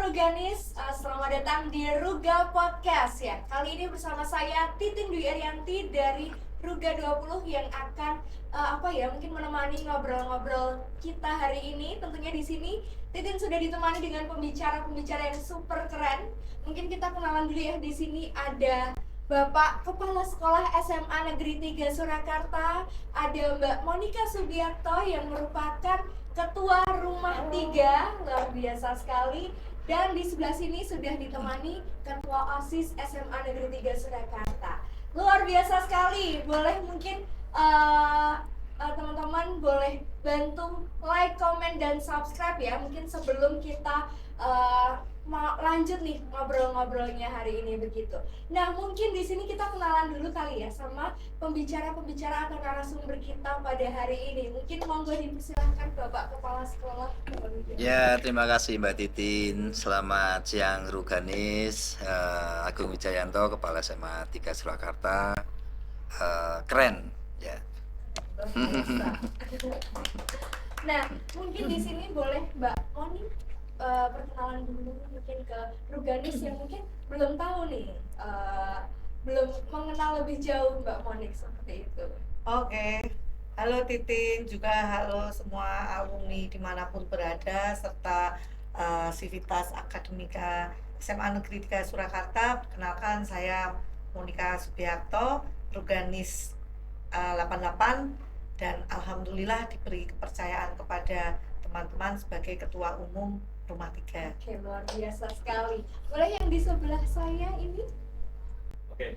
Ruganis, selamat datang di Ruga Podcast ya. Kali ini bersama saya Titin Dwi Arianti dari Ruga 20 yang akan mungkin menemani ngobrol-ngobrol kita hari ini. Tentunya di sini Titin sudah ditemani dengan pembicara-pembicara yang super keren. Mungkin kita kenalan dulu ya. Di sini ada Bapak Kepala Sekolah SMA Negeri 3 Surakarta, ada Mbak Monika Subiakto yang merupakan Ketua Rumah 3, luar biasa sekali. Dan di sebelah sini sudah ditemani Ketua OSIS SMA Negeri 3 Surakarta. Luar biasa sekali. Boleh mungkin teman-teman boleh bantu like, comment, dan subscribe ya. Mungkin sebelum kita mau lanjut nih ngobrol-ngobrolnya hari ini begitu. Nah, mungkin di sini kita kenalan dulu kali ya sama pembicara-pembicara atau narasumber kita pada hari ini. Mungkin monggo dipersilahkan Bapak Kepala Sekolah. Ya, terima kasih Mbak Titin. Selamat siang Ruganis. Agung Wijayanto, Kepala SMA 3 Surakarta. Keren ya. Nah, mungkin di sini boleh Mbak Moni perkenalan dulu mungkin ke Ruganis yang mungkin belum tahu nih, belum mengenal lebih jauh Mbak Monik seperti itu. Oke, halo Titin, juga halo semua alumni dimanapun berada serta Sivitas Akademika SMA Negeri 3 Surakarta. Perkenalkan, saya Monika Subiakto, Ruganis 88, dan alhamdulillah diberi kepercayaan kepada teman-teman sebagai Ketua Umum Rumah 3. Oke, luar biasa sekali. Boleh yang di sebelah saya ini? Oke,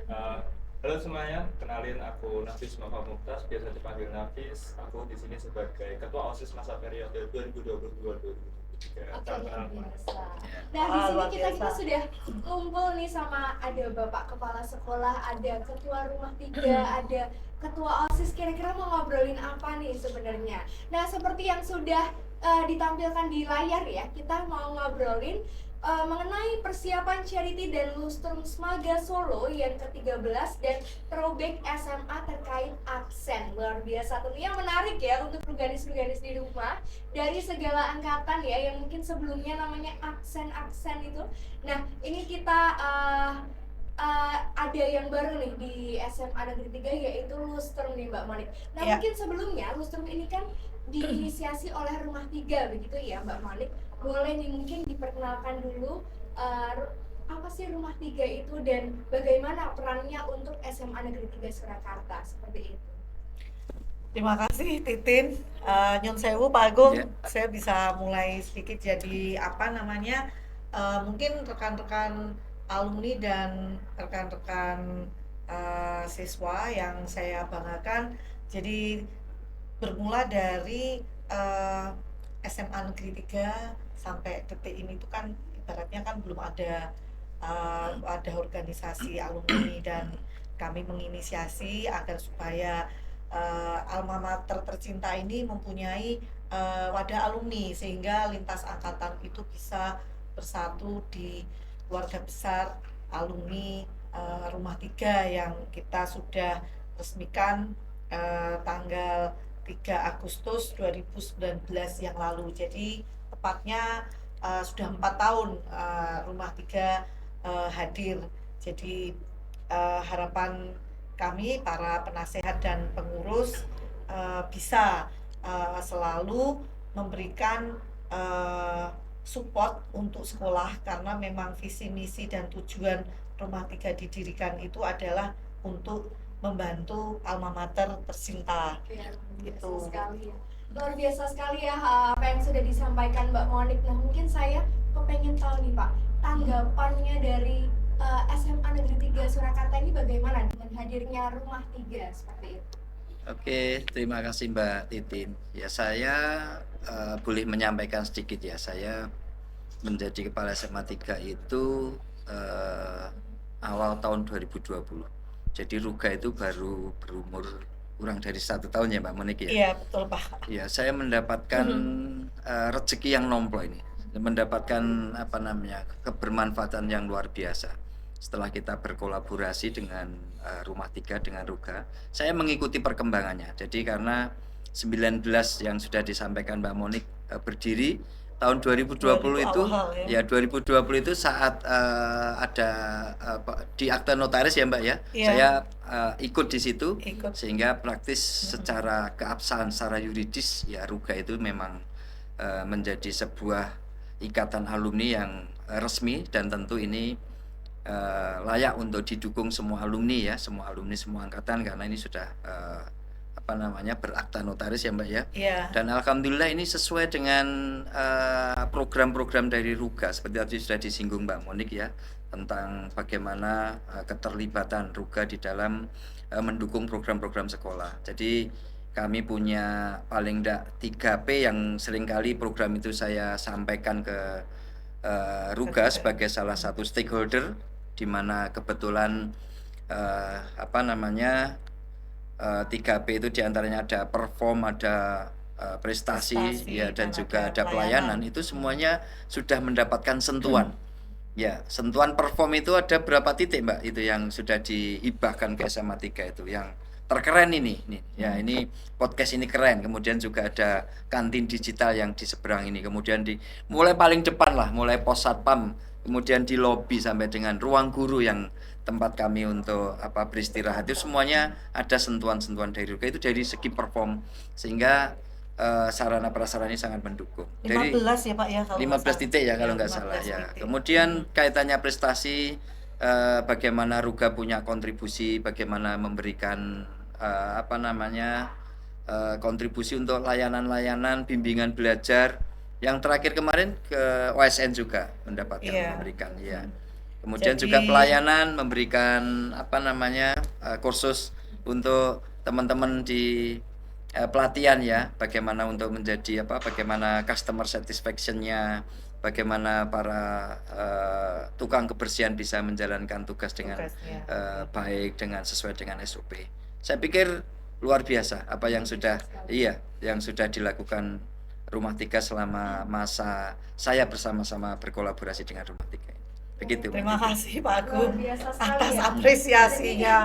halo semuanya, kenalin aku Nafis Muhammad Muktas, biasa dipanggil Nafis. Aku di sini sebagai Ketua OSIS masa periode 2022-2023. Oke, luar biasa. Ya. Nah, di sini luar kita biasa. sudah kumpul nih sama ada Bapak Kepala Sekolah, ada Ketua Rumah 3, ada Ketua OSIS. Kira-kira mau ngobrolin apa nih sebenarnya? Nah, seperti yang sudah ditampilkan di layar ya, kita mau ngobrolin mengenai persiapan charity dan lustrum Smaga Solo yang ke-13 dan throwback SMA terkait aksen. Luar biasa, tentunya menarik ya untuk ruganis-ruganis di rumah dari segala angkatan ya, yang mungkin sebelumnya namanya aksen-aksen itu. Nah, ini kita ada yang baru nih di SMA Negeri 3, yaitu lustrum nih Mbak Monik. Nah, Ya. mungkin sebelumnya lustrum ini kan diinisiasi oleh Rumah 3 begitu ya Mbak Monik. Boleh nih mungkin diperkenalkan dulu apa sih Rumah 3 itu dan bagaimana perannya untuk SMA Negeri 3 Surakarta, seperti itu. Terima kasih Titin. Nyun sewu Pak Agung, Ya. saya bisa mulai sedikit jadi mungkin rekan-rekan alumni dan rekan-rekan siswa yang saya banggakan. Jadi bermula dari SMA Negeri 3 sampai detik ini itu kan ibaratnya kan belum ada organisasi alumni, dan kami menginisiasi agar supaya alma mater tercinta ini mempunyai wadah alumni sehingga lintas angkatan itu bisa bersatu di keluarga besar alumni Rumah 3 yang kita sudah resmikan tanggal 3 Agustus 2019 yang lalu. Jadi tepatnya sudah 4 tahun Rumah 3 hadir. Jadi harapan kami para penasehat dan pengurus bisa selalu memberikan support untuk sekolah, karena memang visi misi dan tujuan Rumah 3 didirikan itu adalah untuk membantu alma mater tercinta. Ya, Gitu. luar biasa sekali ya apa yang sudah disampaikan Mbak Monik. Nah, mungkin saya kepengen tahu nih Pak, tanggapannya dari SMA Negeri 3 Surakarta ini bagaimana dengan hadirnya Rumah 3 seperti itu? Oke, terima kasih Mbak Titin. Ya, saya boleh menyampaikan sedikit ya. Saya menjadi Kepala SMA 3 itu awal tahun 2020. Jadi Ruga itu baru berumur kurang dari 1 tahun ya Mbak Monik ya. Iya, betul Pak. Ya, saya mendapatkan rezeki yang nomplok ini, mendapatkan kebermanfaatan yang luar biasa. Setelah kita berkolaborasi dengan Rumah 3 dengan Ruga, saya mengikuti perkembangannya. Jadi karena 19 yang sudah disampaikan Mbak Monik berdiri, tahun 2020 2000 itu awal, ya. ya 2020 itu saat ada di akte notaris ya Mbak ya. Iya. Saya ikut di situ Ikut. sehingga praktis secara keabsahan secara yuridis ya Ruga itu memang menjadi sebuah ikatan alumni yang resmi dan tentu ini layak untuk didukung semua alumni ya, semua alumni semua angkatan karena ini sudah berakta notaris ya Mbak ya. Iya. Dan alhamdulillah ini sesuai dengan program-program dari Ruga seperti tadi sudah disinggung Mbak Monik ya tentang bagaimana keterlibatan Ruga di dalam mendukung program-program sekolah. Jadi kami punya paling tidak 3P yang seringkali program itu saya sampaikan ke Ruga sebagai salah satu stakeholder di mana kebetulan 3P itu diantaranya ada perform, ada prestasi ya dan juga ada pelayanan. Itu semuanya sudah mendapatkan sentuhan. Ya, sentuhan perform itu ada berapa titik Mbak itu yang sudah dihibahkan ke SMA 3 itu yang terkeren ini. Ya, ini podcast ini keren. Kemudian juga ada kantin digital yang di seberang ini. Kemudian mulai paling depan lah, mulai pos satpam, kemudian di lobi sampai dengan ruang guru yang tempat kami untuk beristirahat itu semuanya ada sentuhan-sentuhan dari Ruga itu dari segi perform sehingga sarana prasarana ini sangat mendukung. 15 ya Pak ya kalau 15 titik ya kalau nggak salah ya. Kemudian kaitannya prestasi bagaimana Ruga punya kontribusi, bagaimana memberikan kontribusi untuk layanan-layanan bimbingan belajar. Yang terakhir kemarin ke OSN juga mendapatkan memberikan ya. Kemudian juga pelayanan memberikan kursus untuk teman-teman di pelatihan ya, bagaimana untuk menjadi bagaimana customer satisfaction-nya, bagaimana para tukang kebersihan bisa menjalankan tugas dengan baik dengan sesuai dengan SOP. Saya pikir luar biasa apa yang sudah dilakukan Rumah 3 selama masa saya bersama-sama berkolaborasi dengan Rumah 3. Begitu. Terima kasih Pak Agung atas ya. apresiasinya.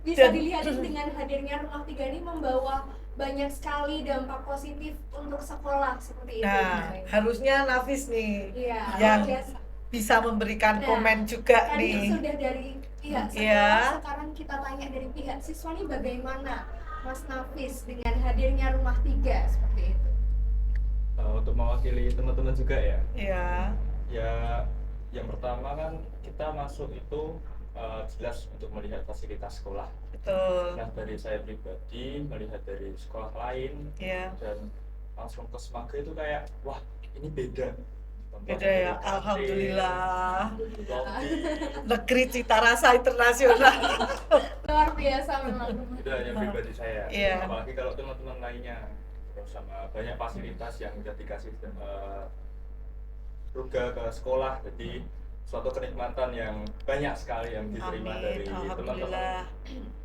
Bisa dilihat dengan hadirnya Rumah 3 ini membawa banyak sekali dampak positif untuk sekolah seperti itu. Nah, harusnya Nafis nih yang bisa memberikan komen juga tadi nih. Sudah dari pihak sekolah, sekarang kita tanya dari pihak siswa nih bagaimana Mas Nafis dengan hadirnya Rumah 3 seperti itu. Untuk mewakili teman-teman juga ya. Iya. Ya, yang pertama kan kita masuk itu jelas untuk melihat fasilitas sekolah. Betul. Nah, dari saya pribadi melihat dari sekolah lain dan langsung ke Semangga itu kayak wah ini beda. Beda ya, alhamdulillah. Negeri cita rasa internasional. Luar biasa memang. Itu hanya pribadi saya. Iya. Apalagi kalau teman-teman lainnya terus sama banyak fasilitas yang sudah dikasih Ruga ke sekolah, jadi suatu kenikmatan yang banyak sekali yang diterima dari teman-teman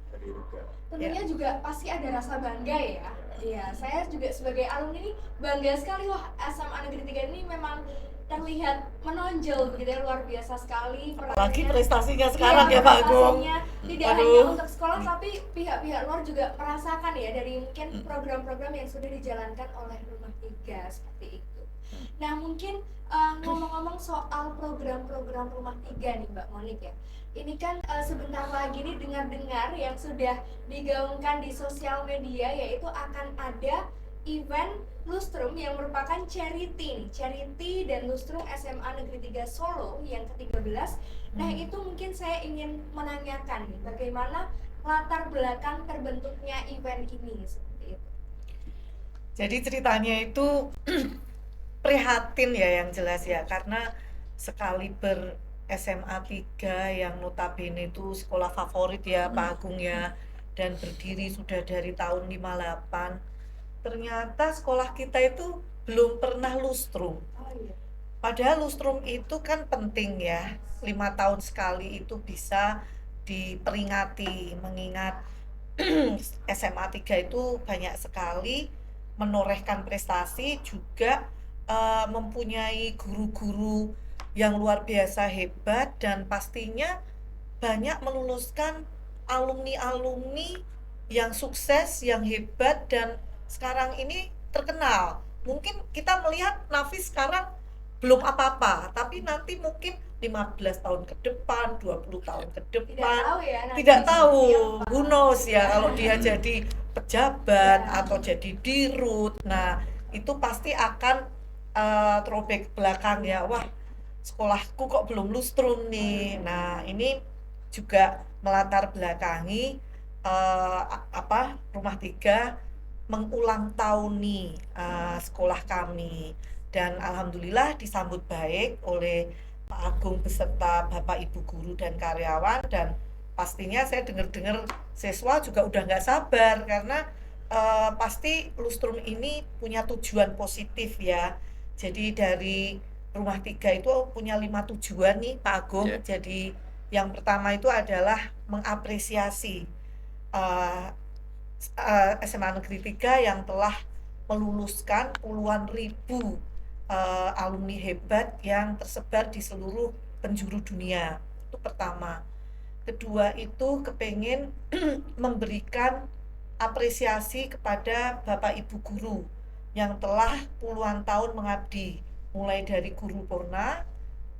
dari Ruga. Tentunya juga pasti ada rasa bangga ya. Iya, saya juga sebagai alumni ini bangga sekali, wah SMA Negeri 3 ini memang terlihat menonjol begitu ya, luar biasa sekali. Apalagi prestasinya sekarang ya Pak Agung. Tidak hanya untuk sekolah tapi pihak-pihak luar juga merasakan ya dari mungkin program-program yang sudah dijalankan oleh Rumah 3 seperti itu. Nah mungkin ngomong-ngomong soal program-program Rumah 3 nih Mbak Monik ya, ini kan sebentar lagi nih dengar-dengar yang sudah digaungkan di sosial media yaitu akan ada event Lustrum yang merupakan charity dan Lustrum SMA Negeri 3 Solo yang ke-13. Nah itu mungkin saya ingin menanyakan nih bagaimana latar belakang terbentuknya event ini seperti itu. Jadi ceritanya itu prihatin ya yang jelas ya, karena sekali SMA 3 yang notabene itu sekolah favorit ya Pak Agung ya, dan berdiri sudah dari tahun 58, ternyata sekolah kita itu belum pernah lustrum. Padahal lustrum itu kan penting ya, 5 tahun sekali itu bisa diperingati, mengingat SMA 3 itu banyak sekali menorehkan prestasi, juga mempunyai guru-guru yang luar biasa hebat, dan pastinya banyak meluluskan alumni-alumni yang sukses, yang hebat, dan sekarang ini terkenal mungkin kita melihat Nafis sekarang belum apa-apa, tapi nanti mungkin 15 tahun ke depan, 20 tahun ke Tidak depan, tahu ya nanti tidak tahu, seperti apa. who knows ya, kalau dia jadi pejabat Ya. atau jadi dirut. Nah, itu pasti akan throwback ke belakang ya, wah sekolahku kok belum lustrum nih. Nah, ini juga melatar belakangi Rumah Tiga mengulang tahuni sekolah kami, dan alhamdulillah disambut baik oleh Pak Agung beserta Bapak Ibu guru dan karyawan, dan pastinya saya dengar-dengar siswa juga udah nggak sabar karena pasti lustrum ini punya tujuan positif ya. Jadi dari Rumah Tiga itu punya 5 tujuan nih Pak Agung. Yeah. Jadi yang pertama itu adalah mengapresiasi SMA Negeri 3 yang telah meluluskan puluhan ribu alumni hebat yang tersebar di seluruh penjuru dunia. Itu pertama. Kedua itu kepengen memberikan apresiasi kepada Bapak Ibu guru yang telah puluhan tahun mengabdi, mulai dari guru purna,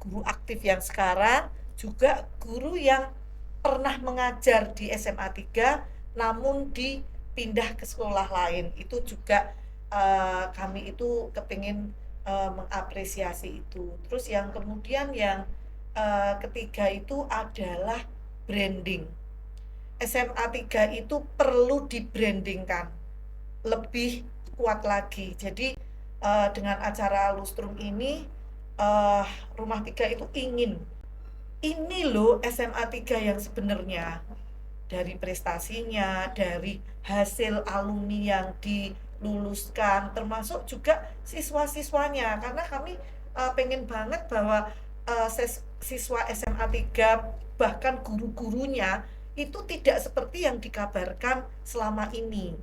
guru aktif yang sekarang, juga guru yang pernah mengajar di SMA 3 namun dipindah ke sekolah lain. Itu juga kami itu kepingin mengapresiasi itu. Terus yang kemudian yang ketiga itu adalah branding. SMA 3 itu perlu dibrandingkan lebih kuat lagi. Jadi dengan acara lustrum ini Rumah Tiga itu ingin, ini loh SMA 3 yang sebenarnya, dari prestasinya, dari hasil alumni yang diluluskan, termasuk juga siswa-siswanya, karena kami pengen banget bahwa siswa SMA 3 bahkan guru-gurunya itu tidak seperti yang dikabarkan selama ini.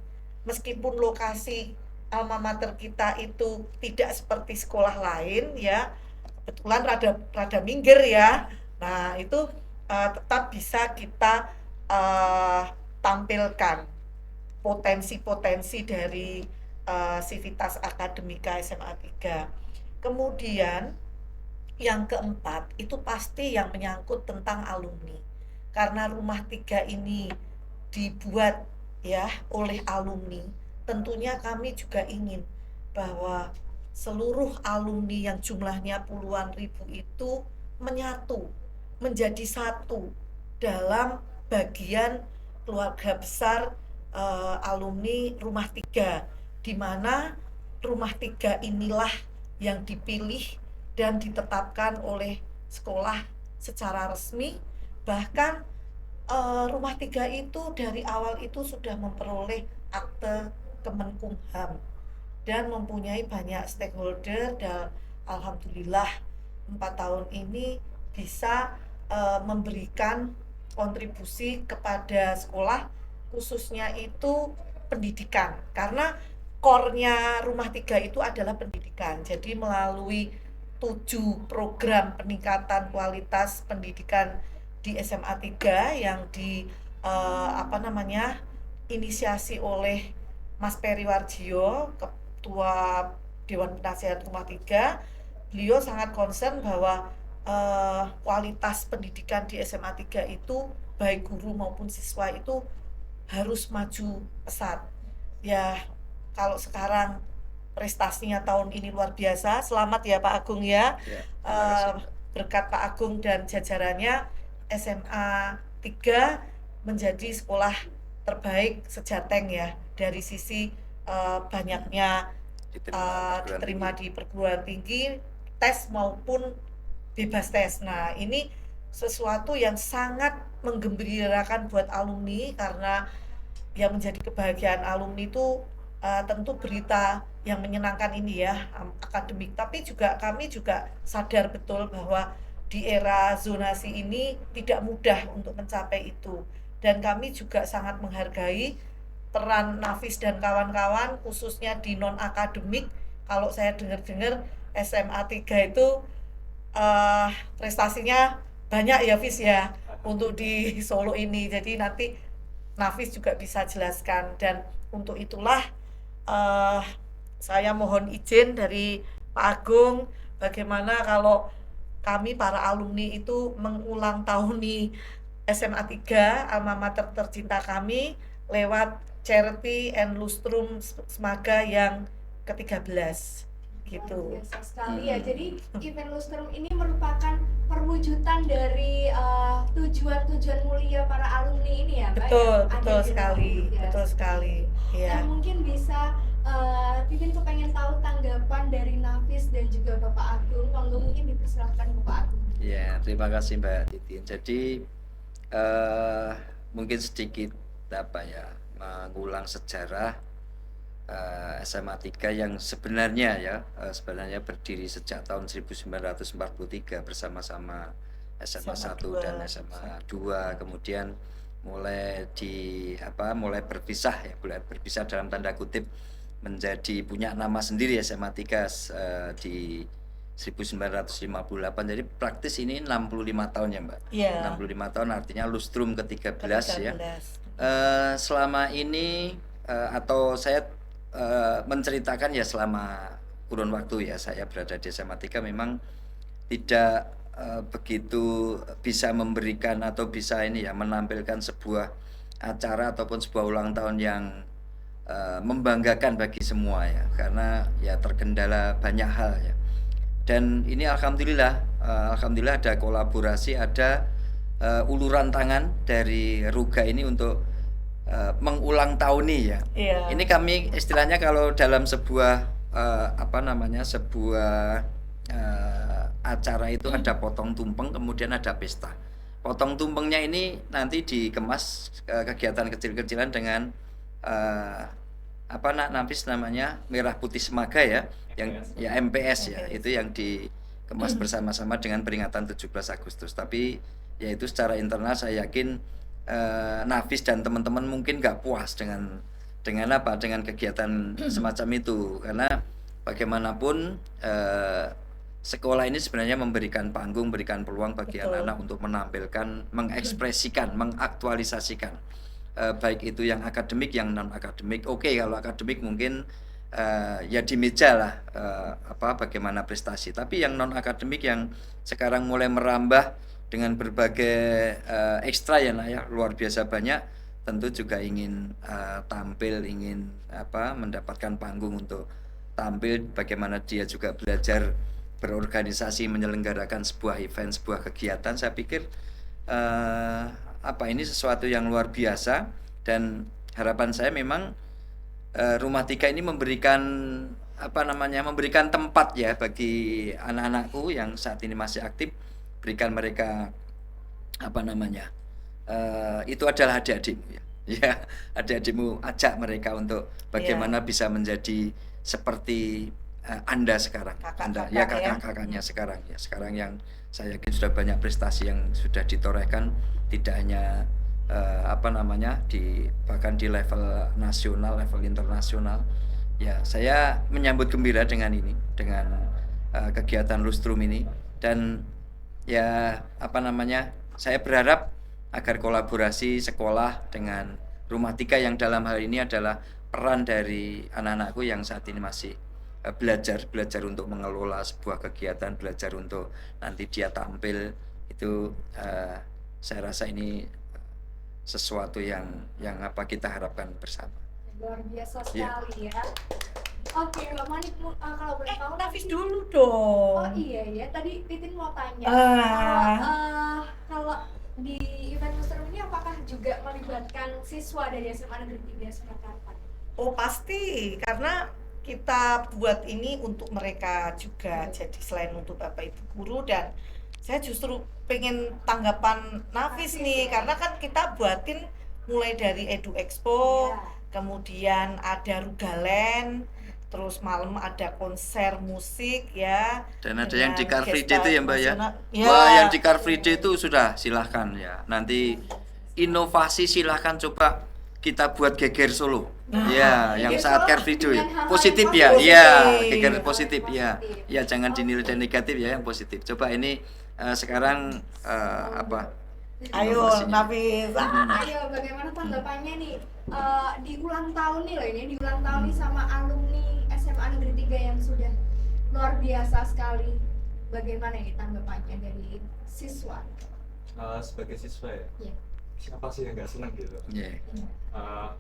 Meskipun lokasi alma mater kita itu tidak seperti sekolah lain ya, kebetulan rada minggir ya. Nah, itu tetap bisa kita tampilkan potensi-potensi dari Civitas Akademika SMA 3. Kemudian yang keempat itu pasti yang menyangkut tentang alumni. Karena Rumah Tiga ini dibuat ya oleh alumni, tentunya kami juga ingin bahwa seluruh alumni yang jumlahnya puluhan ribu itu menyatu, menjadi satu dalam bagian keluarga besar alumni Rumah Tiga, di mana Rumah Tiga inilah yang dipilih dan ditetapkan oleh sekolah secara resmi. Bahkan Rumah Tiga itu dari awal itu sudah memperoleh akte Kemenkumham dan mempunyai banyak stakeholder, dan alhamdulillah 4 tahun ini bisa memberikan kontribusi kepada sekolah, khususnya itu pendidikan, karena core-nya Rumah Tiga itu adalah pendidikan. Jadi melalui 7 program peningkatan kualitas pendidikan di SMA 3 yang inisiasi oleh Mas Peri Warjio, Ketua Dewan Penasihat Rumah Tiga. Beliau sangat concern bahwa kualitas pendidikan di SMA 3 itu baik guru maupun siswa itu harus maju pesat. Ya, kalau sekarang prestasinya tahun ini luar biasa. Selamat ya Pak Agung ya. Berkat Pak Agung dan jajarannya, SMA 3 menjadi sekolah terbaik sejateng ya, dari sisi banyaknya diterima di perguruan tinggi, tes maupun bebas tes. Nah, ini sesuatu yang sangat menggembirakan buat alumni, karena yang menjadi kebahagiaan alumni itu tentu berita yang menyenangkan ini ya, akademik, tapi juga kami juga sadar betul bahwa di era zonasi ini tidak mudah untuk mencapai itu, dan kami juga sangat menghargai peran Nafis dan kawan-kawan khususnya di non akademik. Kalau saya dengar-dengar SMA 3 itu prestasinya banyak ya Fis ya untuk di Solo ini, jadi nanti Nafis juga bisa jelaskan. Dan untuk itulah saya mohon izin dari Pak Agung, bagaimana kalau kami para alumni itu mengulang tahuni SMA 3 alma mater tercinta kami lewat Charity and Lustrum Smaga yang ke-13 gitu. Luar biasa sekali ya. Jadi event Lustrum ini merupakan perwujudan dari tujuan-tujuan mulia para alumni ini ya, Mbak. Betul, yang ada betul di sekali, dalam betul Ruga. sekali. Iya. Nah, mungkin bisa Titin kepengen tahu tanggapan dari Nafis dan juga Bapak Agung. Monggo mungkin dipersilakan Bapak Agung. Ya, terima kasih Mbak Titin. Jadi mungkin sedikit mengulang sejarah SMA 3 yang sebenarnya sebenarnya berdiri sejak tahun 1943 bersama-sama SMA 1 dan SMA 2, kemudian mulai berpisah dalam tanda kutip menjadi punya nama sendiri SMA 3 di 1958. Jadi praktis ini 65 tahun ya Mbak. Iya. 65 tahun artinya lustrum ke-13 ya. 13. Selama ini atau saya menceritakan ya selama kurun waktu ya saya berada di SMA 3 memang tidak begitu bisa memberikan atau bisa menampilkan sebuah acara ataupun sebuah ulang tahun yang membanggakan bagi semua ya, karena ya terkendala banyak hal ya. Dan ini alhamdulillah ada kolaborasi, ada uluran tangan dari Ruga ini untuk mengulang tahuni ya. Iya. Ini kami istilahnya kalau dalam sebuah acara itu ada potong tumpeng, kemudian ada pesta. Potong tumpengnya ini nanti dikemas kegiatan kecil-kecilan dengan Nafis namanya merah putih semaga ya, yang ya MPS ya, itu yang dikemas bersama-sama dengan peringatan 17 Agustus. Tapi ya itu secara internal saya yakin Nafis dan teman-teman mungkin nggak puas dengan kegiatan semacam itu, karena bagaimanapun sekolah ini sebenarnya memberikan panggung, memberikan peluang bagi anak-anak untuk menampilkan, mengekspresikan, mengaktualisasikan baik itu yang akademik, yang non akademik. Oke, kalau akademik mungkin ya di meja lah bagaimana prestasi. Tapi yang non akademik yang sekarang mulai merambah dengan berbagai ekstra ya luar biasa banyak, tentu juga ingin tampil, ingin mendapatkan panggung untuk tampil, bagaimana dia juga belajar berorganisasi, menyelenggarakan sebuah event, sebuah kegiatan. Saya pikir ini sesuatu yang luar biasa, dan harapan saya memang Rumah 3 ini memberikan memberikan tempat ya bagi anak-anakku yang saat ini masih aktif, berikan mereka itu adalah adik-adikmu ya, adik-adikmu, ajak mereka untuk bagaimana bisa menjadi seperti Anda sekarang, kakak-kakaknya sekarang ya. Sekarang yang saya yakin sudah banyak prestasi yang sudah ditorehkan, tidak hanya bahkan di level nasional, level internasional. Ya, saya menyambut gembira dengan ini, dengan kegiatan Lustrum ini, dan ya saya berharap agar kolaborasi sekolah dengan Rumah 3 yang dalam hal ini adalah peran dari anak-anakku yang saat ini masih belajar untuk mengelola sebuah kegiatan, belajar untuk nanti dia tampil itu, saya rasa ini sesuatu yang kita harapkan bersama. Luar biasa sekali ya. Oke, Mbak Manik, kalau boleh tahu Nafis dulu dong. Oh iya ya, tadi Titin mau tanya. Kalau di event Lustrum ini apakah juga melibatkan siswa dari SMA Negeri 3 Surakarta? Oh pasti, karena kita buat ini untuk mereka juga. Jadi selain untuk Bapak Ibu guru, dan saya justru pengen tanggapan Nafis nih, karena kan kita buatin mulai dari Edu Expo, kemudian ada Rugalen, terus malam ada konser musik ya, dan ada yang di Car Free Day itu ya Mbak ya. Wah, yang di Car Free Day itu sudah silahkan ya, nanti inovasi silahkan coba kita buat geger Solo ya, yang saat Car Free Day positif ya, geger positif ya, jangan dinilai negatif ya, yang positif. Coba ini sekarang ayo Nafis. Ayo, bagaimana tanggapannya nih di ulang tahun nih loh, ini di ulang tahun nih sama alumni SMA SMA Negeri 3 yang sudah luar biasa sekali. Bagaimana ini tanggapannya dari siswa? Sebagai siswa ya, Iya. siapa sih yang nggak senang gitu? Yeah. Uh,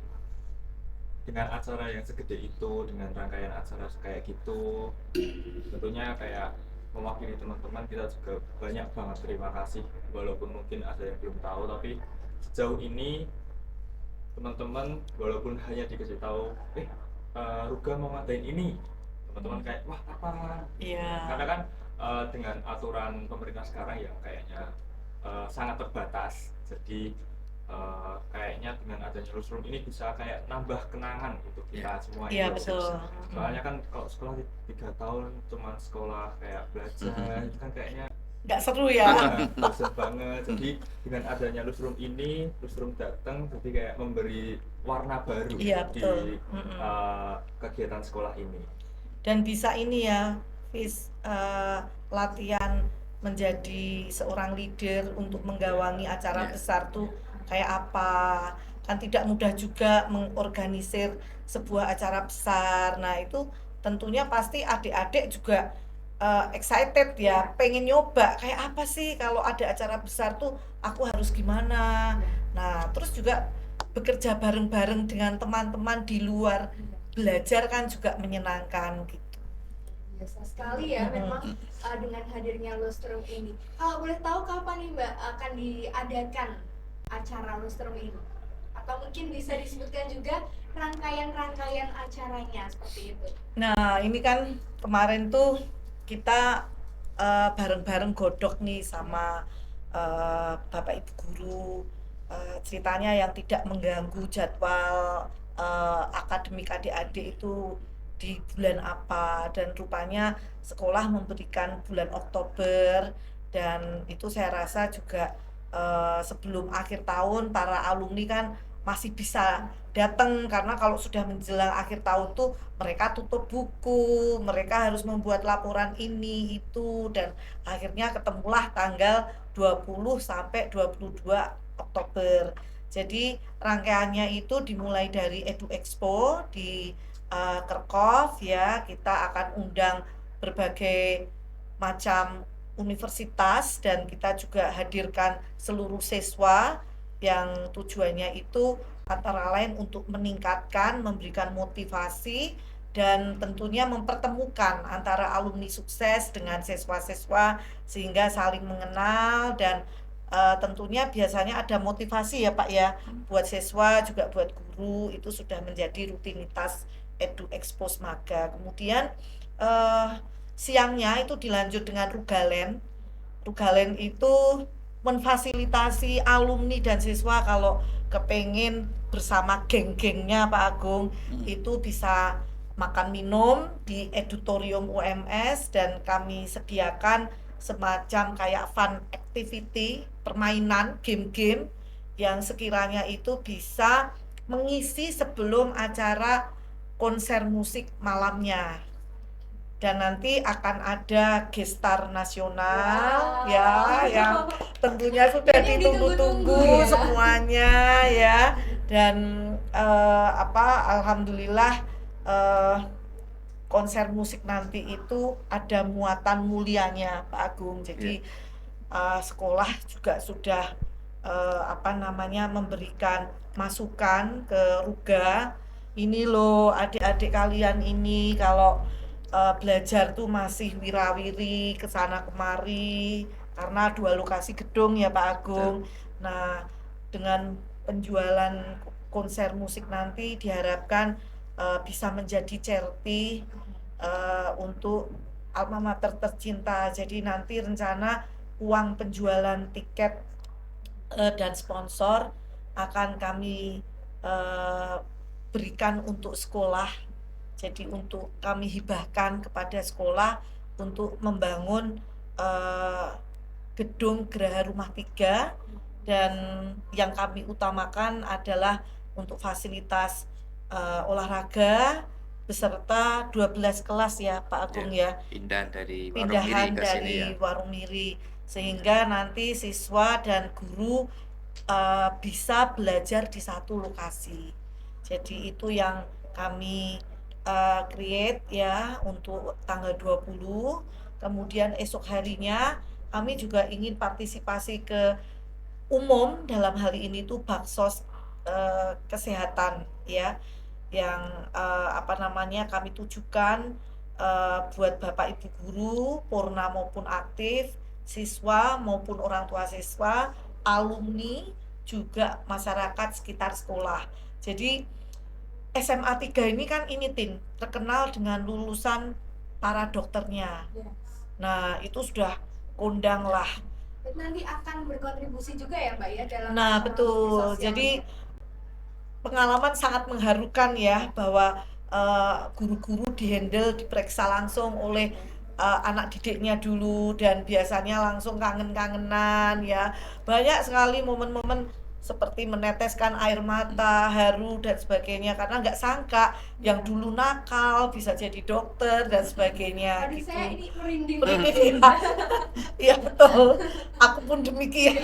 dengan acara yang segede itu, dengan rangkaian acara kayak gitu, tentunya kayak mewakili teman-teman kita juga banyak banget terima kasih, walaupun mungkin ada yang belum tahu, tapi sejauh ini teman-teman walaupun hanya dikasih tahu Ruga mau ngadain ini, teman-teman kayak wah apa, Iya. karena kan dengan aturan pemerintah sekarang yang kayaknya sangat terbatas, jadi kayaknya dengan adanya Newsroom ini bisa kayak nambah kenangan untuk kita semua. Iya, itu. betul. Soalnya kan kalau sekolah 3 tahun cuma sekolah kayak belajar itu kan kayaknya Nggak seru ya. bosan banget. Jadi dengan adanya Newsroom ini, Newsroom datang jadi kayak memberi warna baru Iya, di betul. kegiatan sekolah ini. Dan bisa ini ya, latihan menjadi seorang leader untuk menggawangi acara Iya. besar tuh kayak apa. Kan tidak mudah juga mengorganisir sebuah acara besar. Nah, itu tentunya pasti adik-adik juga excited ya, pengen nyoba kayak apa sih kalau ada acara besar tuh aku harus gimana. Nah, terus juga bekerja bareng-bareng dengan teman-teman di luar belajar kan juga menyenangkan gitu. Biasa sekali ya memang dengan hadirnya Lustrum ini. Kalau boleh tahu kapan nih Mbak akan diadakan acara Lustrum ini? Atau mungkin bisa disebutkan juga rangkaian-rangkaian acaranya seperti itu. Nah, ini kan kemarin tuh kita bareng-bareng godok nih sama Bapak Ibu guru, ceritanya yang tidak mengganggu jadwal akademik adik-adik itu di bulan apa, dan rupanya sekolah memberikan bulan Oktober, dan itu saya rasa juga sebelum akhir tahun para alumni kan masih bisa datang, karena kalau sudah menjelang akhir tahun tuh mereka tutup buku, mereka harus membuat laporan ini itu, dan akhirnya ketemulah tanggal 20 sampai 22 Oktober. Jadi rangkaiannya itu dimulai dari Edu Expo di Kerkov ya, kita akan undang berbagai macam universitas dan kita juga hadirkan seluruh siswa yang tujuannya itu antara lain untuk meningkatkan, memberikan motivasi dan tentunya mempertemukan antara alumni sukses dengan siswa-siswa sehingga saling mengenal, dan tentunya biasanya ada motivasi ya Pak ya, buat siswa juga buat guru, itu sudah menjadi rutinitas Edu Expo Maga. Kemudian siangnya itu dilanjut dengan Rugalen. Rugalen itu memfasilitasi alumni dan siswa kalau kepengen bersama geng-gengnya Pak Agung itu bisa makan minum di Edutorium UMS, dan kami sediakan semacam kayak fun activity, permainan, game-game yang sekiranya itu bisa mengisi sebelum acara konser musik malamnya. Dan nanti akan ada gestar nasional ya, yang tentunya sudah Yang ditunggu-tunggu ditunggu-tunggu ya. semuanya ya. Dan alhamdulillah konser musik nanti itu ada muatan mulianya Pak Agung. Jadi sekolah juga sudah memberikan masukan ke Ruga. Ini loh adik-adik kalian ini kalau belajar tuh masih wirawiri kesana kemari karena 2 lokasi gedung ya Pak Agung. Nah, dengan penjualan konser musik nanti diharapkan bisa menjadi charity untuk alma mater tercinta. Jadi nanti rencana uang penjualan tiket dan sponsor akan kami berikan untuk sekolah. Jadi untuk kami hibahkan kepada sekolah untuk membangun gedung Geraha Rumah 3, dan yang kami utamakan adalah untuk fasilitas olahraga beserta 12 kelas ya Pak Agung ya. Pindahan dari Warung Pindahan Miri ke sini dari ya. Warung Miri sehingga nanti siswa dan guru bisa belajar di satu lokasi. Jadi itu yang kami create ya untuk tanggal 20. Kemudian esok harinya kami juga ingin partisipasi ke umum, dalam hal ini tuh baksos kesehatan ya, yang kami tujukan buat Bapak Ibu guru, purna maupun aktif, siswa maupun orang tua siswa, alumni, juga masyarakat sekitar sekolah. Jadi SMA 3 ini kan terkenal dengan lulusan para dokternya. Yes. Nah, itu sudah kondang lah. Nanti akan berkontribusi juga ya Mbak ya dalam Nah, acara betul. sosial Jadi ini. pengalaman sangat mengharukan ya, bahwa guru-guru dihandle, diperiksa langsung oleh anak didiknya dulu, dan biasanya langsung kangen-kangenan ya. Banyak sekali momen-momen seperti meneteskan air mata, haru dan sebagainya, karena nggak sangka yang dulu nakal bisa jadi dokter dan sebagainya Aduh, gitu. saya ini merinding. Iya betul, aku pun demikian.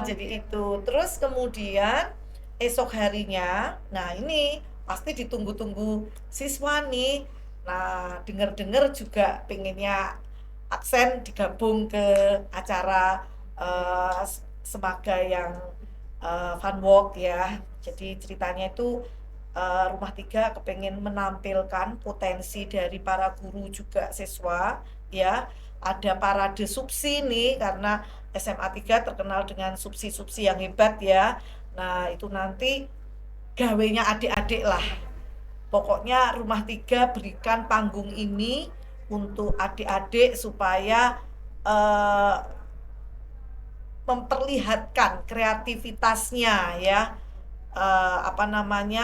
Jadi itu. Terus kemudian esok harinya, nah ini pasti ditunggu-tunggu siswa nih. Nah, dengar-dengar juga pengennya absen digabung ke acara Semaga yang fun walk ya. Jadi ceritanya itu Rumah 3 kepengen menampilkan potensi dari para guru juga siswa ya. Ada parade supsi nih, karena SMA 3 terkenal dengan supsi-supsi yang hebat ya. Nah, itu nanti gawenya adik-adik lah. Pokoknya Rumah 3 berikan panggung ini untuk adik-adik supaya memperlihatkan kreativitasnya ya,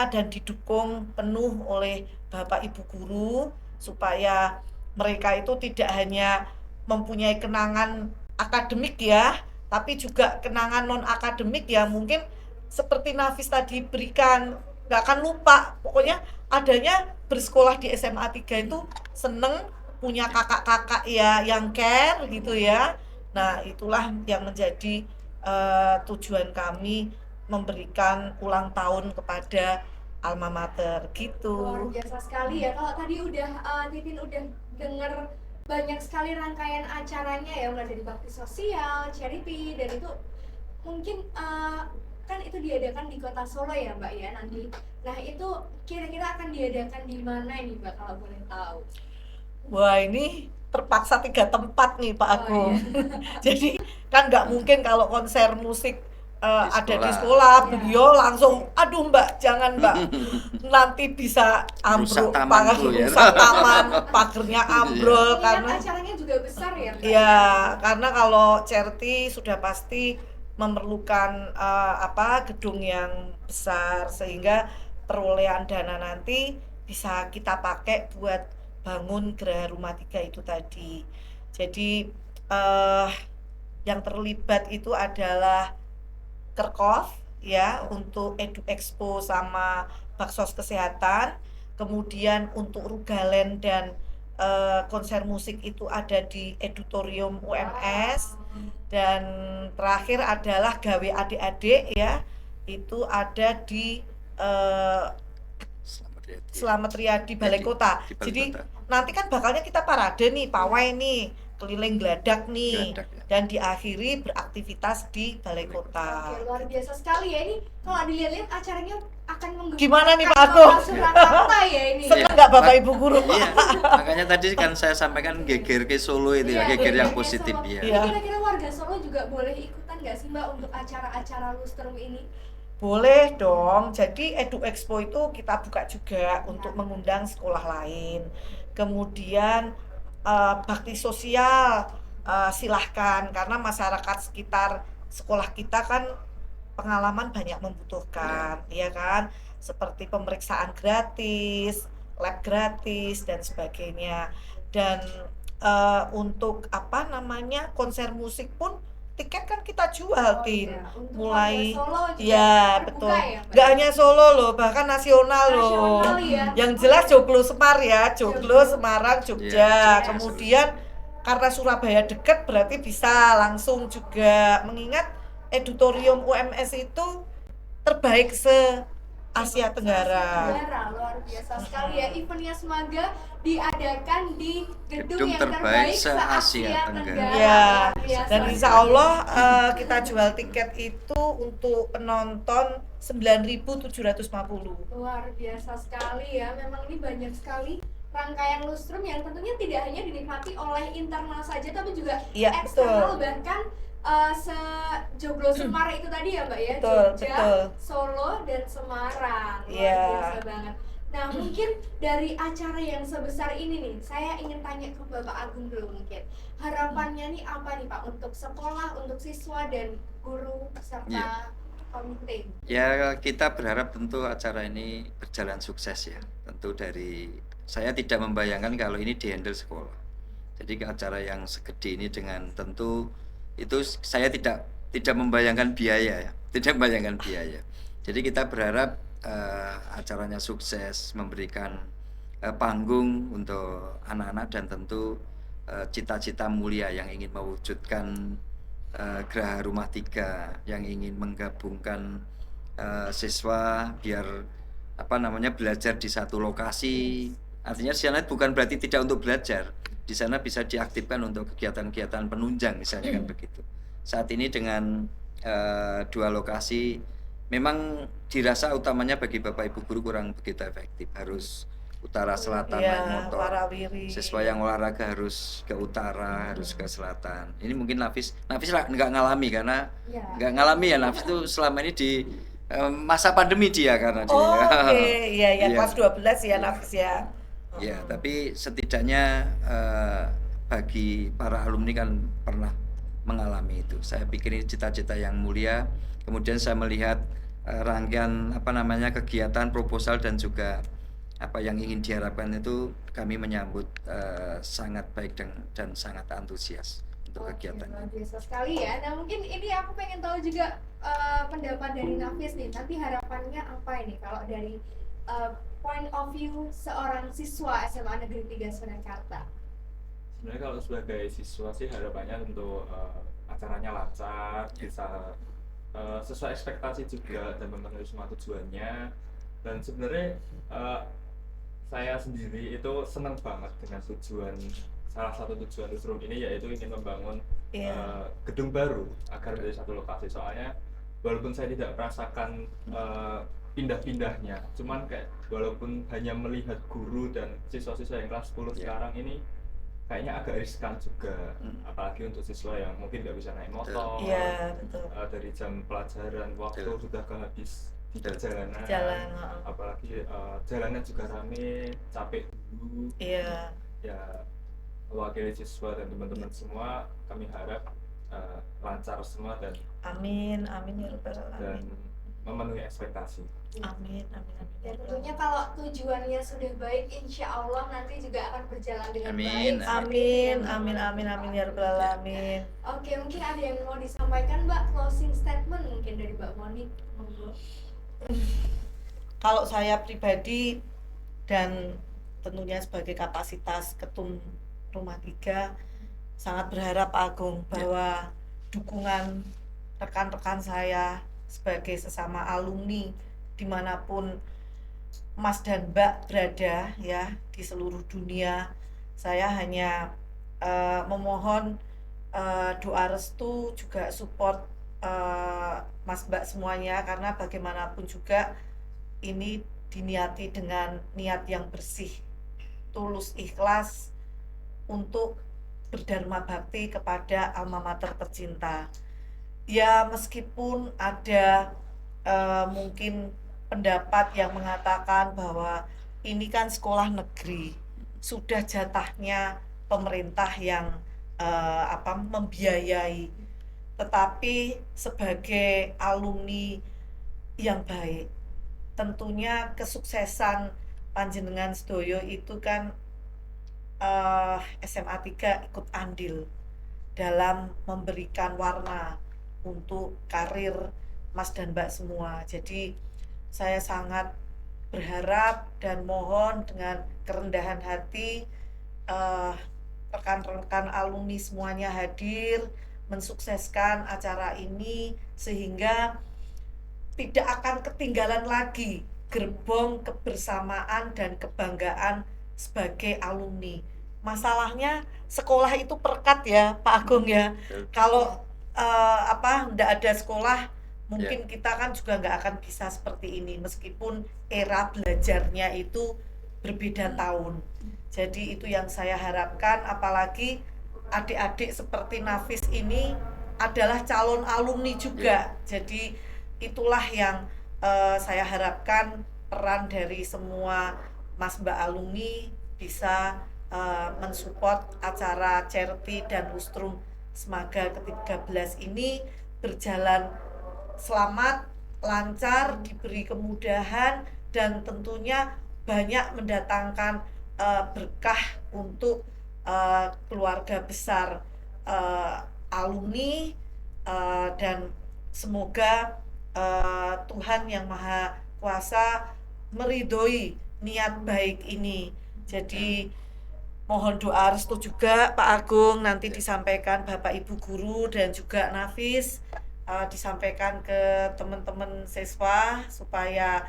dan didukung penuh oleh Bapak Ibu guru, supaya mereka itu tidak hanya mempunyai kenangan akademik ya, tapi juga kenangan non akademik ya. Mungkin seperti Nafis tadi berikan, nggak akan lupa. Pokoknya adanya bersekolah di SMA 3 itu seneng, punya kakak-kakak ya yang care gitu ya. Nah, itulah yang menjadi tujuan kami memberikan ulang tahun kepada alma mater Luar gitu. biasa sekali ya. Kalau tadi Titin udah denger banyak sekali rangkaian acaranya ya, mulai dari bakti sosial, charity, dan itu mungkin kan itu diadakan di kota Solo ya Mbak ya nanti. Nah, itu kira-kira akan diadakan di mana ini Mbak kalau boleh tahu? Wah, ini terpaksa 3 tempat nih Pak Oh, Agung. iya. Jadi kan nggak mungkin kalau konser musik ada di sekolah. sekolah, Iya. beliau langsung, aduh Mbak, jangan Mbak, nanti bisa Rusak ambruk, tamanku ya. rusak taman, pagernya ambrol. Mengingat Karena acaranya juga besar ya Mbak? ya, karena kalau charity sudah pasti memerlukan gedung yang besar, sehingga perolehan dana nanti bisa kita pakai buat bangun Geraha Rumah 3 itu tadi. Jadi yang terlibat itu adalah Kerkov ya, untuk Edu Expo sama Baksos Kesehatan. Kemudian untuk Rugalen dan konser musik itu ada di Edutorium UMS. Dan terakhir adalah gawe adik-adik ya, itu ada di Slamet Riyadi Balai Kota. Di Balai Jadi Kota. nanti kan bakalnya kita parade nih, pawai nih, keliling Gladak nih, Gladak, ya. dan diakhiri beraktivitas di Balai Kota. Oke, luar biasa sekali ya ini. Kalau dilihat-lihat acaranya akan menggebu Gimana nih, Pak kota Agung? Surakarta ya ini. Seneng nggak Bapak Ibu guru? Iya, makanya tadi kan saya sampaikan geger ke Solo itu ya, geger yang gegernya positif Solo. ya. Iya. Kira-kira warga Solo juga boleh ikutan nggak sih Mbak untuk acara-acara lustrum ini? Boleh dong. Jadi Edu Expo itu kita buka juga untuk mengundang sekolah lain. Kemudian bakti sosial silahkan, karena masyarakat sekitar sekolah kita kan pengalaman banyak membutuhkan, ya kan? Seperti pemeriksaan gratis, lab gratis dan sebagainya. Dan untuk konser musik pun tiket kan kita jual, Tin. Iya. Untuk Mulai warga Solo juga ya terbuka betul. ya, Mbak? Nggak hanya Solo loh, bahkan nasional loh. Nasional ya. Yang jelas Joglo Semar ya, Joglo, Semarang, Jogja. Iya, Kemudian karena Surabaya dekat, berarti bisa langsung juga, mengingat Edutorium UMS itu terbaik Asia Tenggara. Luar biasa sekali ya, eventnya Semaga diadakan di gedung yang terbaik terbaik se-Asia Tenggara. Ya, Luar biasa dan insya sekali. Allah kita jual tiket itu untuk penonton 9.750. Luar biasa sekali ya, memang ini banyak sekali rangkaian lustrum yang tentunya tidak hanya dinikmati oleh internal saja tapi juga Iya, eksternal, betul. bahkan sejoglo Semar itu tadi ya Mbak ya, Betul, Jogja, betul. Solo dan Semarang. Luar Iya. biasa banget. Nah mungkin dari acara yang sebesar ini nih, saya ingin tanya ke Bapak Agung dulu mungkin. Harapannya nih apa nih Pak untuk sekolah, untuk siswa dan guru serta Iya. komite? Ya, kita berharap tentu acara ini berjalan sukses ya. Tentu saya tidak membayangkan kalau ini dihandle sekolah. Jadi acara yang segede ini dengan tentu itu saya tidak membayangkan biaya ya, tidak membayangkan biaya. Jadi kita berharap acaranya sukses, memberikan panggung untuk anak-anak dan tentu cita-cita mulia yang ingin mewujudkan Geraha Rumah 3 yang ingin menggabungkan siswa biar belajar di satu lokasi. Artinya di sana bukan berarti tidak untuk belajar. Di sana bisa diaktifkan untuk kegiatan-kegiatan penunjang misalnya kan begitu. Saat ini dengan 2 lokasi memang dirasa utamanya bagi Bapak Ibu guru kurang begitu efektif. Harus utara selatan naik motor. Warawiri. Siswa yang olahraga harus ke utara, harus ke selatan. Ini mungkin Nafis nggak ngalami karena Ya. nggak ngalami ya. Nafis itu selama ini di masa pandemi dia karena dia. Oke, iya Iya. kelas 12 ya Nafis ya. Ya, tapi setidaknya bagi para alumni kan pernah mengalami itu. Saya pikir ini cita-cita yang mulia. Kemudian saya melihat rangkaian kegiatan proposal dan juga apa yang ingin diharapkan itu kami menyambut sangat baik dan sangat antusias untuk kegiatan. Luar biasa sekali ya. Nah mungkin ini aku pengen tahu juga pendapat dari Nafis nih. Nanti harapannya apa ini kalau dari point of view seorang siswa SMA Negeri 3 Surakarta? Sebenarnya kalau sebagai siswa sih harapannya untuk acaranya lancar, bisa sesuai ekspektasi juga dan memenuhi semua tujuannya. Dan sebenarnya saya sendiri itu senang banget dengan salah satu tujuan lustrum ini, yaitu ingin membangun gedung baru agar menjadi satu lokasi. Soalnya walaupun saya tidak merasakan pindah-pindahnya, cuman kayak walaupun hanya melihat guru dan siswa-siswa yang kelas 10 sekarang ini kayaknya agak riskan juga, apalagi untuk siswa yang mungkin nggak bisa naik motor. Iya, betul. Dari jam pelajaran waktu sudah kehabis di perjalanan, apalagi jalannya juga rame, capek dulu. Iya. Ya, mewakili siswa dan teman-teman semua, kami harap lancar semua dan Amin ya rabbal dan alamin. memenuhi ekspektasi. Amin. Dan tentunya kalau tujuannya sudah baik, insya Allah nanti juga akan berjalan dengan Amin. baik. Amin ya rabbal alamin. Oke, mungkin ada yang mau disampaikan Mbak, closing statement mungkin dari Mbak Monik. Monggo. Kalau saya pribadi dan tentunya sebagai kapasitas ketum Rumah 3 sangat berharap Pak Agung bahwa dukungan rekan-rekan saya sebagai sesama alumni dimanapun Mas dan Mbak berada ya di seluruh dunia, saya hanya memohon doa restu juga support Mas Mbak semuanya, karena bagaimanapun juga ini diniati dengan niat yang bersih, tulus, ikhlas untuk berdharma bakti kepada alma mater tercinta. Ya meskipun ada mungkin pendapat yang mengatakan bahwa ini kan sekolah negeri, sudah jatahnya pemerintah yang membiayai. Tetapi sebagai alumni yang baik, tentunya kesuksesan panjenengan sedoyo itu kan SMA 3 ikut andil dalam memberikan warna untuk karir Mas dan Mbak semua. Jadi saya sangat berharap dan mohon dengan kerendahan hati rekan-rekan alumni semuanya hadir mensukseskan acara ini sehingga tidak akan ketinggalan lagi gerbong kebersamaan dan kebanggaan sebagai alumni. Masalahnya sekolah itu perkat ya Pak Agung ya. Kalau nggak ada sekolah, mungkin kita kan juga nggak akan bisa seperti ini, meskipun era belajarnya itu berbeda tahun. Jadi itu yang saya harapkan, apalagi adik-adik seperti Nafis ini adalah calon alumni juga. Jadi itulah yang saya harapkan, peran dari semua Mas Mbak alumni bisa mensupport acara charity dan lustrum Smaga ke-13 ini berjalan selamat, lancar, diberi kemudahan, dan tentunya banyak mendatangkan berkah untuk keluarga besar alumni, dan semoga Tuhan Yang Maha Kuasa meridhoi niat baik ini. Jadi mohon doa restu juga Pak Agung, nanti disampaikan Bapak Ibu guru dan juga Nafis, disampaikan ke teman-teman siswa supaya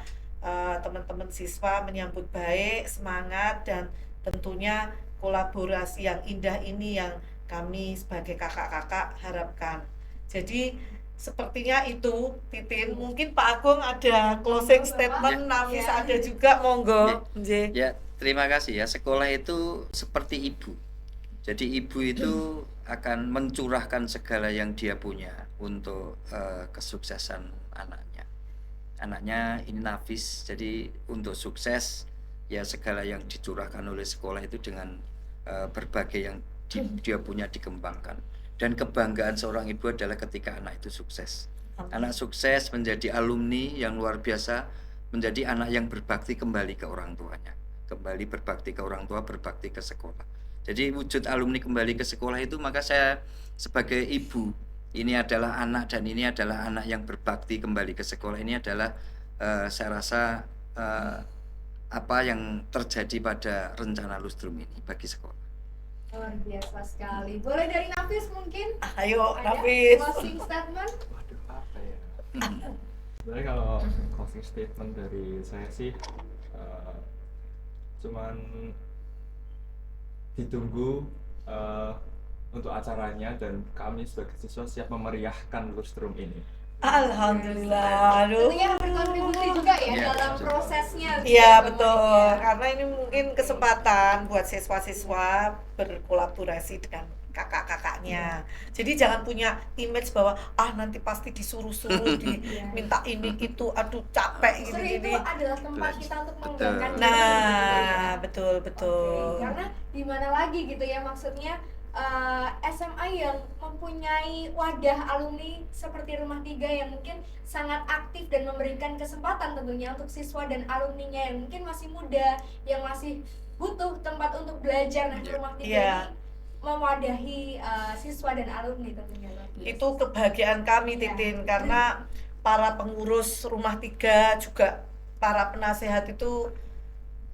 teman-teman siswa menyambut baik, semangat, dan tentunya kolaborasi yang indah ini yang kami sebagai kakak-kakak harapkan. Jadi sepertinya itu, Titin. Mungkin Pak Agung ada closing statement, Nafis ada juga, monggo. Ya, terima kasih ya. Sekolah itu seperti ibu. Jadi ibu itu akan mencurahkan segala yang dia punya untuk kesuksesan anaknya. Anaknya ini Nafis, jadi untuk sukses ya segala yang dicurahkan oleh sekolah itu dengan berbagai yang dia punya dikembangkan. Dan kebanggaan seorang ibu adalah ketika anak itu sukses. Anak sukses menjadi alumni yang luar biasa, menjadi anak yang berbakti kembali ke orang tuanya, kembali berbakti ke orang tua, berbakti ke sekolah. Jadi wujud alumni kembali ke sekolah itu, maka saya sebagai ibu, ini adalah anak dan ini adalah anak yang berbakti kembali ke sekolah. Ini adalah saya rasa apa yang terjadi pada rencana lustrum ini bagi sekolah. Luar biasa sekali. Boleh dari Nafis mungkin? Ayo Ada Nafis. closing statement? Waduh, apa ya? Sebenarnya kalau closing statement dari saya sih cuman ditunggu untuk acaranya, dan kami sebagai siswa siap memeriahkan lustrum ini. Alhamdulillah. Aduh. Tentunya berkontribusi juga ya Iya, dalam betul. prosesnya. Iya betul, karena ini mungkin kesempatan buat siswa-siswa berkolaborasi dengan kakak-kakaknya. Jadi jangan punya image bahwa nanti pasti disuruh-suruh diminta ini itu, aduh capek Justru itu gini-gini. adalah tempat kita untuk mengembangkan diri. Nah, betul. Oke, karena di mana lagi gitu ya, maksudnya SMA yang mempunyai wadah alumni seperti Rumah 3 yang mungkin sangat aktif dan memberikan kesempatan tentunya untuk siswa dan alumninya yang mungkin masih muda, yang masih butuh tempat untuk belajar. Nah, Rumah 3 ini mewadahi siswa dan alumni tentunya. Itu kebahagiaan kami, Titin, karena para pengurus Rumah 3 juga para penasehat itu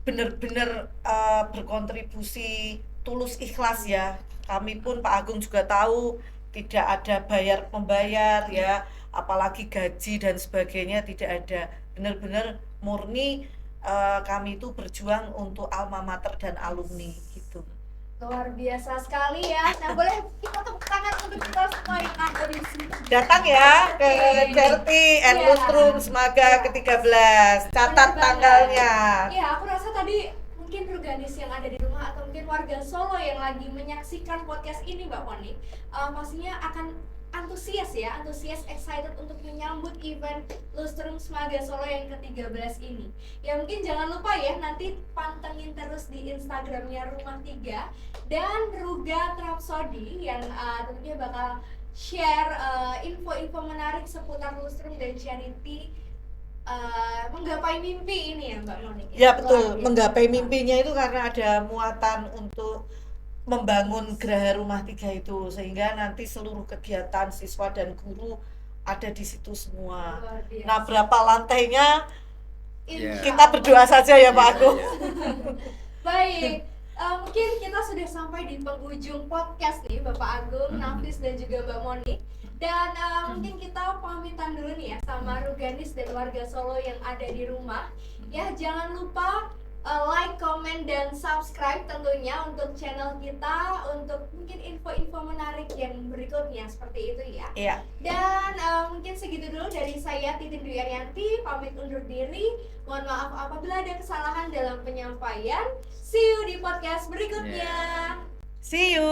benar-benar berkontribusi tulus ikhlas ya. Kami pun Pak Agung juga tahu tidak ada bayar membayar ya, apalagi gaji dan sebagainya tidak ada. Benar-benar murni kami itu berjuang untuk alma mater dan alumni gitu. Luar biasa sekali ya. Nah, boleh kita tepuk tangan untuk kita semua yang ada di sini. Datang ya ke charity and lustrum Smaga ke-13. Catat tanggalnya. Iya, aku rasa tadi mungkin Ruganis yang ada di rumah atau mungkin warga Solo yang lagi menyaksikan podcast ini, Mbak Moni, pastinya akan antusias, excited untuk menyambut event Lustrum Smaga Solo yang ke-13 ini. Ya mungkin jangan lupa ya, nanti pantengin terus di Instagramnya Rumah 3 dan Ruga Trapsody yang tentunya bakal share info-info menarik seputar Lustrum dan charity menggapai mimpi ini ya Mbak Monik. Ya betul, menggapai mimpinya itu karena ada muatan untuk membangun Geraha Rumah 3 itu, sehingga nanti seluruh kegiatan siswa dan guru ada di situ semua. Nah, berapa lantainya kita berdoa saja ya Pak Agung. Baik, mungkin kita sudah sampai di penghujung podcast nih Bapak Agung, Nafis dan juga Mbak Monik. Dan mungkin kita pamitan dulu nih ya sama Ruganis dan warga Solo yang ada di rumah. Ya, jangan lupa like, comment, dan subscribe tentunya untuk channel kita untuk mungkin info-info menarik yang berikutnya seperti itu ya. Iya. Dan mungkin segitu dulu dari saya Titin Dwi Arianti, pamit undur diri. Mohon maaf apabila ada kesalahan dalam penyampaian. See you di podcast berikutnya. See you.